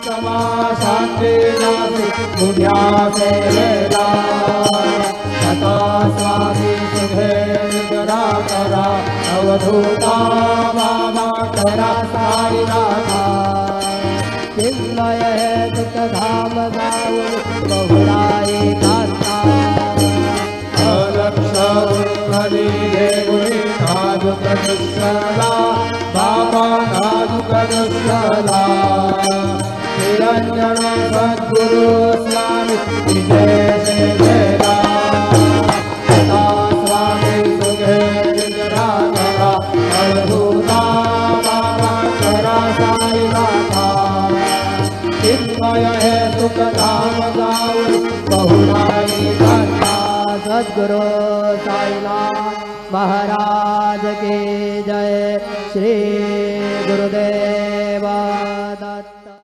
क्षमा शांति बुद्धिया से तथा स्वामी सुधे करा करा अवधूता मामा करा साई राधा चिन्मय दुख धाम गाऊ बहुराई कांता अलक्ष देवी नादु कनुसला बाबा नादु कनुसला निरंजन सद्गुरु स्वामी विजय से मेरा स्वामी सुखे करा करा अवधूता बाबा करा साई राधा चिन्मय है सुख धाम गाऊ बहुराई कांता सद्गुरु साईनाथ महाराज की जय। श्री गुरुदेव।